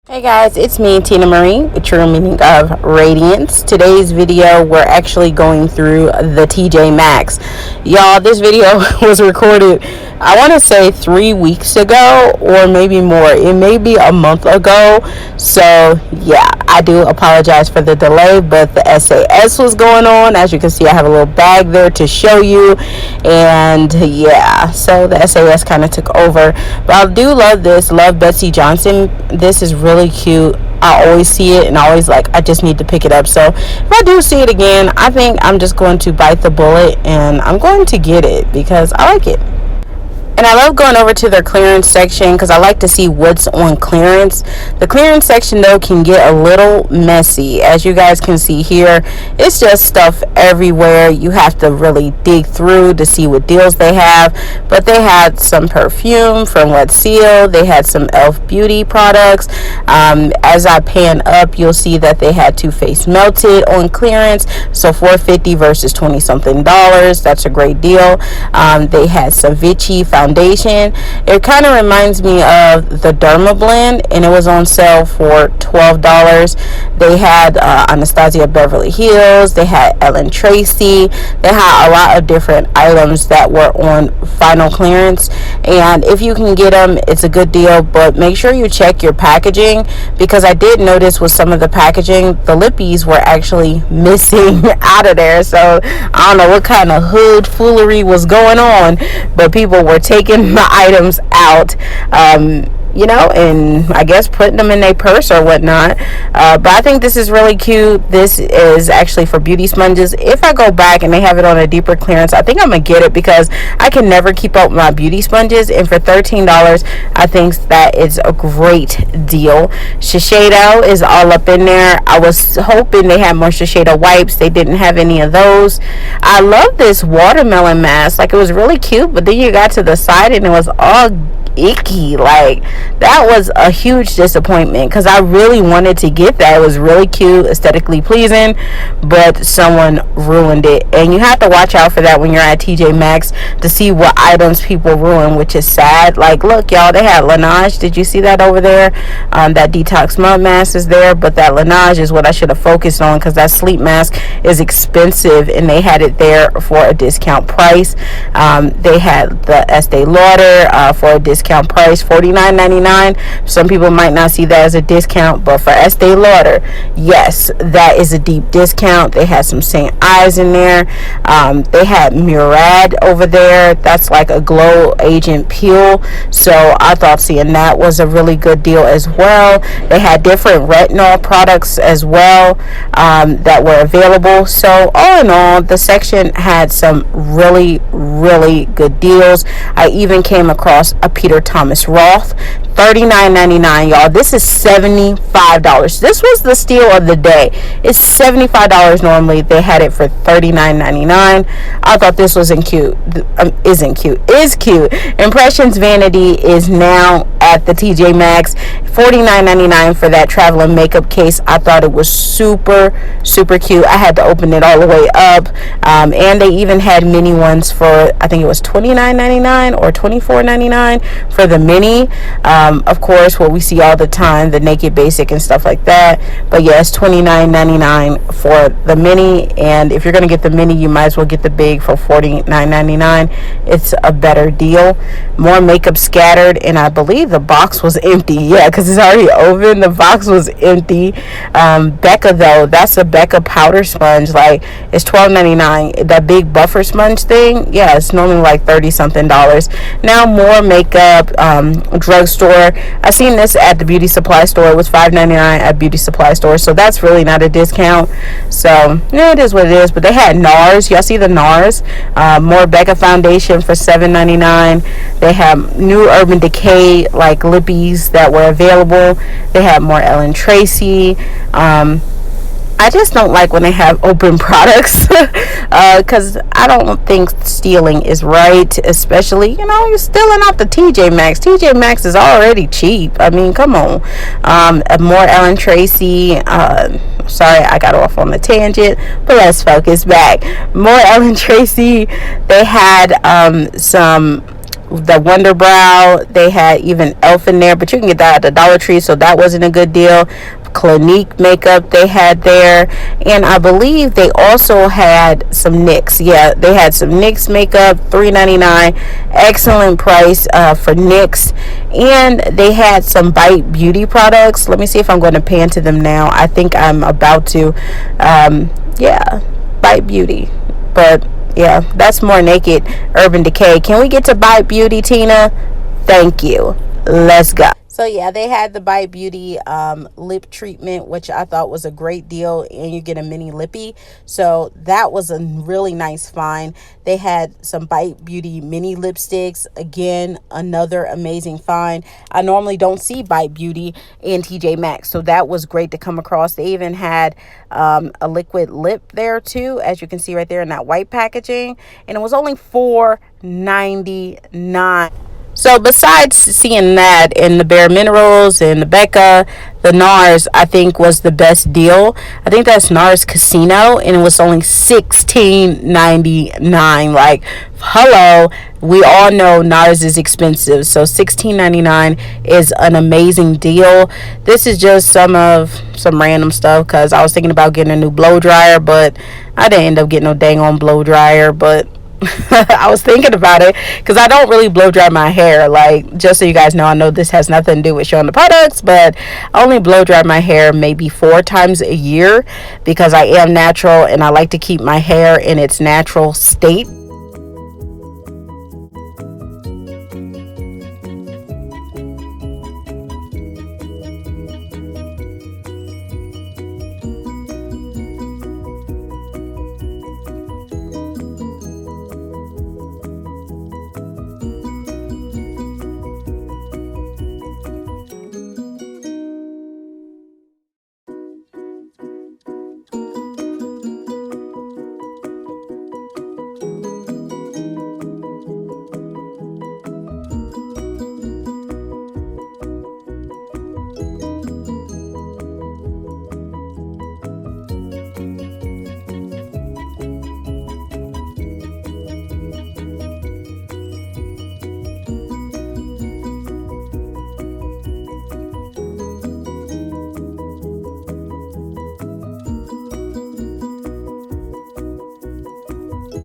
Hey guys, it's me, Tina Marie, the true meaning of radiance. Today's video, we're actually going through the TJmaxx. Y'all, this video was recorded, I want to say 3 weeks ago, or maybe more. It may be a month ago. So yeah, I do apologize for the delay, but the SAS was going on. As you can see, I have a little bag there to show you. And yeah, so the SAS kind of took over. But I do love this. Love Betsy Johnson. This is really cute. I always see it and always I just need to pick it up. So if I do see it again, I think I'm just going to bite the bullet and I'm going to get it because I like it. And I love going over to their clearance section because I like to see what's on clearance. The clearance section, though, can get a little messy. As you guys can see here, it's just stuff everywhere. You have to really dig through to see what deals they have. But they had some perfume from Wet Seal. They had some e.l.f. Beauty products. As I pan up, you'll see that they had Too Faced Melted on clearance. So $4.50 versus $20-something. That's a great deal. They had some Vichy foundation. It kind of reminds me of the Derma Blend, and it was on sale for $12. They had Anastasia Beverly Hills. They had Ellen Tracy. They had a lot of different items that were on final clearance, and if you can get them, it's a good deal. But make sure you check your packaging, because I did notice with some of the packaging, the lippies were actually missing out of there. So I don't know what kind of hood foolery was going on, but people were taking my items out, and I guess putting them in their purse or whatnot. But I think this is really cute. This is actually for beauty sponges. If I go back and they have it on a deeper clearance, I think I'm gonna get it because I can never keep up with my beauty sponges, and for $13, I think that is a great deal. Shiseido is all up in there. I was hoping they had more Shiseido wipes. They didn't have any of those. I love this watermelon mask. It was really cute, but then you got to the side and it was all icky. That was a huge disappointment because I really wanted to get that. It was really cute, aesthetically pleasing, but someone ruined it. And you have to watch out for that when you're at TJmaxx to see what items people ruin, which is sad. Look, y'all, they had Laneige. Did you see that over there? That detox mud mask is there, but that Laneige is what I should have focused on because that sleep mask is expensive, and they had it there for a discount price. They had the Estee Lauder for a discount price, $49.99. Some people might not see that as a discount, but for Estee Lauder, yes, that is a deep discount. They had some St. Ives in there. They had Murad over there. That's like a glow agent peel. So I thought seeing that was a really good deal as well. They had different retinol products as well that were available. So all in all, the section had some really, really good deals. I even came across a Peter Thomas Roth, $39.99, y'all. This is $75. This was the steal of the day. It's $75 normally. They had it for $39.99. I thought this wasn't cute. Is cute. Impressions Vanity is now at the TJmaxx, $49.99 for that traveling makeup case. I thought it was super, super cute. I had to open it all the way up, and they even had mini ones for, I think it was $29.99 or $24.99 for the mini. Of course, what we see all the time, the Naked Basic and stuff like that. But yes, $29.99 for the mini, and if you're gonna get the mini, you might as well get the big for $49.99. It's a better deal. More makeup scattered, and I believe the box was empty. Yeah, because it's already open. The box was empty. Becca, though, that's a Becca powder sponge. It's $12.99. That big buffer sponge thing, yeah, it's normally $30-something. Now more makeup, drugstore. I seen this at the beauty supply store. It was $5.99 at beauty supply store, so that's really not a discount. So yeah, it is what it is. But they had NARS. Y'all see the NARS? More Becca foundation for $7.99. They have new Urban Decay lippies that were available. They had more Ellen Tracy. I just don't like when they have open products because I don't think stealing is right, especially, you're stealing off the TJmaxx. TJmaxx is already cheap. I mean, come on. More Ellen Tracy. Sorry, I got off on a tangent, but let's focus back. More Ellen Tracy. They had some the Wonder Brow. They had even Elf in there, but you can get that at the Dollar Tree, so that wasn't a good deal. Clinique makeup they had there, and I believe they also had some NYX. Yeah, they had some NYX makeup, $3.99, excellent price for NYX. And they had some Bite Beauty products. Let me see if I'm going to pan to them now. I think I'm about to. Yeah, Bite Beauty, but yeah, that's more Naked Urban Decay. Can we get to Bite Beauty, Tina? Thank you. Let's go. So yeah, they had the Bite Beauty lip treatment, which I thought was a great deal, and you get a mini lippy. So that was a really nice find. They had some Bite Beauty mini lipsticks. Again, another amazing find. I normally don't see Bite Beauty in TJmaxx, so that was great to come across. They even had a liquid lip there too, as you can see right there in that white packaging, and it was only $4.99. So besides seeing that and the Bare Minerals and the Becca, the NARS I think was the best deal. I think that's NARS Casino, and it was only $16.99. Like, hello, we all know NARS is expensive, so $16.99 is an amazing deal. This is just some random stuff, because I was thinking about getting a new blow dryer, but I didn't end up getting no dang on blow dryer. But I was thinking about it because I don't really blow dry my hair. Like, just so you guys know, I know this has nothing to do with showing the products, but I only blow dry my hair maybe 4 times a year because I am natural and I like to keep my hair in its natural state.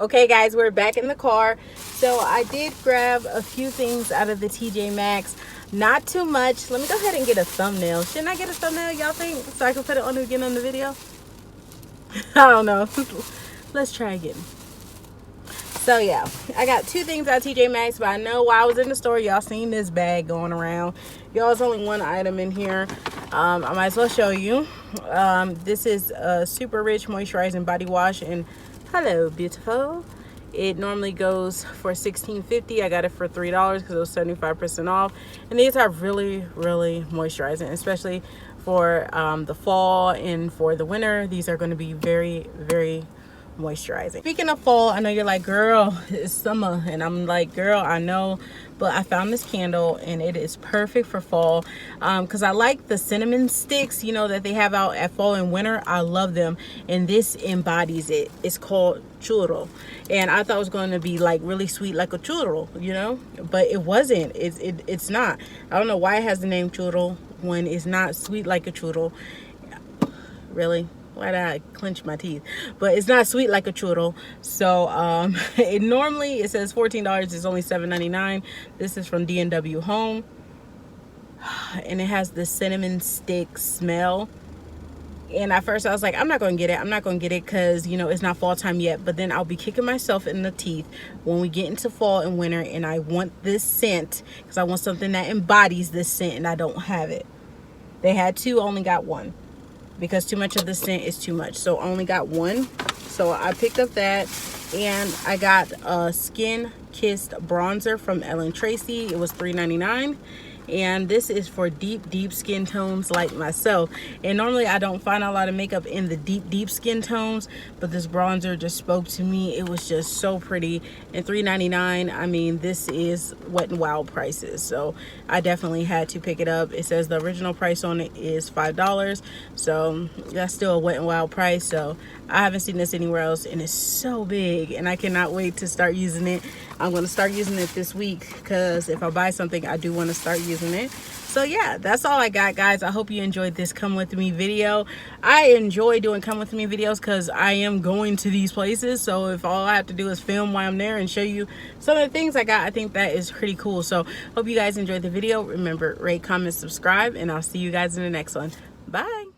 Okay guys, we're back in the car. So I did grab a few things out of the TJmaxx. Not too much. Let me go ahead and get a thumbnail. Shouldn't I get a thumbnail, y'all think? So I can put it on again on the video? I don't know. Let's try again. So yeah, I got 2 things out of TJmaxx, but I know while I was in the store, y'all seen this bag going around. Y'all, it's only one item in here. I might as well show you. This is a Super Rich Moisturizing Body Wash, and hello, beautiful. It normally goes for $16.50. I got it for $3 because it was 75% off. And these are really, really moisturizing, especially for the fall and for the winter. These are going to be very, very moisturizing. Speaking of fall, I know you're like, girl, it's summer, and I'm like, girl, I know, but I found this candle and it is perfect for fall because I like the cinnamon sticks, you know, that they have out at fall and winter. I love them, and this embodies it. It's called churro, and I thought it was going to be like really sweet like a churro, you know, but it wasn't. It's not. I don't know why it has the name churro when it's not sweet like a churro. Really? Why did I clench my teeth? But it's not sweet like a churro. So it normally, it says $14. It's only $7.99. This is from D&W Home, and it has the cinnamon stick smell. And at first I was like, I'm not gonna get it because, you know, it's not fall time yet. But then I'll be kicking myself in the teeth when we get into fall and winter, and I want this scent because I want something that embodies this scent, and I don't have it. They had 2, only got 1. Because too much of the scent is too much, so I only got 1. So I picked up that, and I got a Skin Kissed bronzer from Ellen Tracy. It was $3.99, and this is for deep skin tones like myself. And normally I don't find a lot of makeup in the deep skin tones, but this bronzer just spoke to me. It was just so pretty. And $3.99, I mean, this is Wet n Wild prices, so I definitely had to pick it up. It says the original price on it is $5, so that's still a Wet n Wild price. So I haven't seen this anywhere else, and it's so big, and I cannot wait to start using it. I'm going to start using it this week, because if I buy something, I do want to start using it. So yeah, that's all I got, guys. I hope you enjoyed this come with me video. I enjoy doing come with me videos because I am going to these places, so if all I have to do is film while I'm there and show you some of the things I got, I think that is pretty cool. So hope you guys enjoyed the video. Remember, rate, comment, subscribe, and I'll see you guys in the next one. Bye.